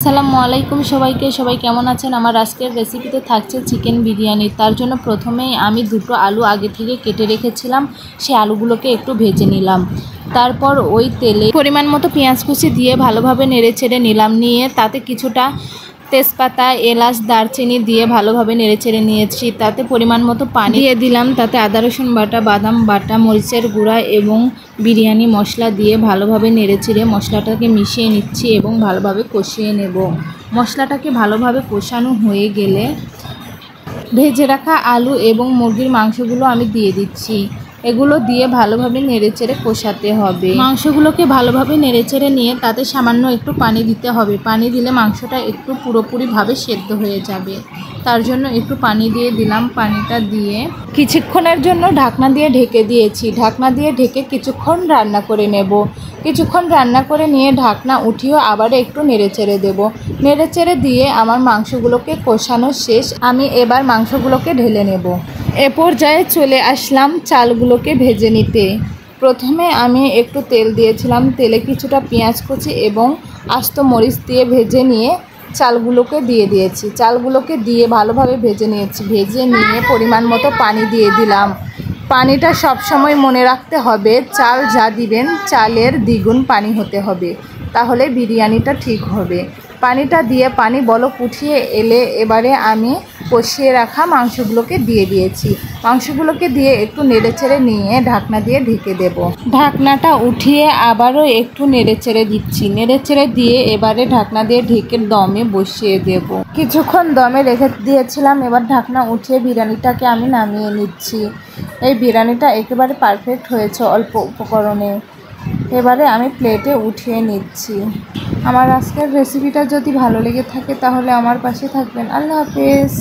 আসসালামু আলাইকুম সবাই কেমন আছেন। আমার আজকের রেসিপিতে থাকছে চিকেন বিরিয়ানি। তার জন্য প্রথমেই আমি দুটো আলু আগে থেকে কেটে রেখেছিলাম, সেই আলুগুলোকে একটু ভেজে নিলাম। তারপর ওই তেলে পরিমাণ মতো পেঁয়াজ কুচি দিয়ে ভালোভাবে নেড়ে ছেড়ে নিলাম, নিয়ে তাতে কিছুটা তেজপাতা, এলাচ, দারচিনি দিয়ে ভালোভাবে নেড়ে ছেড়ে নিয়েছি। তাতে পরিমাণ মতো পানি দিয়ে দিলাম, তাতে আদা রসুন বাটা, বাদাম বাটা, মরিচের গুঁড়া এবং বিরিয়ানি মশলা দিয়ে ভালোভাবে নেড়ে ছেড়ে মশলাটাকে মিশিয়ে নিচ্ছি এবং ভালোভাবে কষিয়ে নেব। মশলাটাকে ভালোভাবে কষানো হয়ে গেলে ভেজে রাখা আলু এবং মুরগির মাংসগুলো আমি দিয়ে দিচ্ছি। এগুলো দিয়ে ভালোভাবে নেড়েচেড়ে কষাতে হবে। মাংসগুলোকে ভালোভাবে নেড়েচেড়ে নিয়ে তাতে সামান্য একটু পানি দিতে হবে। পানি দিলে মাংসটা একটু পুরোপুরিভাবে সেদ্ধ হয়ে যাবে। তার জন্য একটু পানি দিয়ে দিলাম। পানিটা দিয়ে কিছুক্ষণের জন্য ঢাকনা দিয়ে ঢেকে দিয়েছি। ঢাকনা দিয়ে ঢেকে কিছুক্ষণ রান্না করে নেব। কিছুক্ষণ রান্না করে নিয়ে ঢাকনা উঠিয়েও আবার একটু নেড়েচেড়ে দেব। নেড়েচেড়ে দিয়ে আমার মাংসগুলোকে কষানো শেষ। আমি এবার মাংসগুলোকে ঢেলে নেব। এ পর্যায়ে চলে আসলাম চালগুলোকে ভেজে নিতে। প্রথমে আমি একটু তেল দিয়েছিলাম, তেলে কিছুটা পেঁয়াজ কুচি এবং আস্ত মরিচ দিয়ে ভেজে নিয়ে চালগুলোকে দিয়ে দিয়েছি। চালগুলোকে দিয়ে ভালোভাবে ভেজে নিয়েছি। ভেজে নিয়ে পরিমাণ মতো পানি দিয়ে দিলাম। পানিটা সব সময় মনে রাখতে হবে, চাল যা দিবেন চালের দ্বিগুণ পানি হতে হবে, তাহলে বিরিয়ানিটা ঠিক হবে। পানিটা দিয়ে পানি বলক উঠিয়ে এলে এবারে আমি কষিয়ে রাখা মাংসগুলোকে দিয়ে দিয়েছি। মাংসগুলোকে দিয়ে একটু নেড়েচেড়ে নিয়ে ঢাকনা দিয়ে ঢেকে দেব। ঢাকনাটা উঠিয়ে আবারও একটু নেড়েচেড়ে দিচ্ছি। নেড়েচেড়ে দিয়ে এবারে ঢাকনা দিয়ে ঢেকে দমে বসিয়ে দেব। কিছুক্ষণ দমে রেখে দিয়েছিলাম, এবার ঢাকনা উঠিয়ে বিরিয়ানিটাকে আমি নামিয়ে নিচ্ছি। এই বিরিয়ানিটা একেবারে পারফেক্ট হয়েছে অল্প উপকরণে। এবারে আমি প্লেটে উঠিয়ে নিচ্ছি। আমার আজকের রেসিপিটা যদি ভালো লেগে থাকে তাহলে আমার পাশে থাকবেন। আল্লাহ হাফেজ।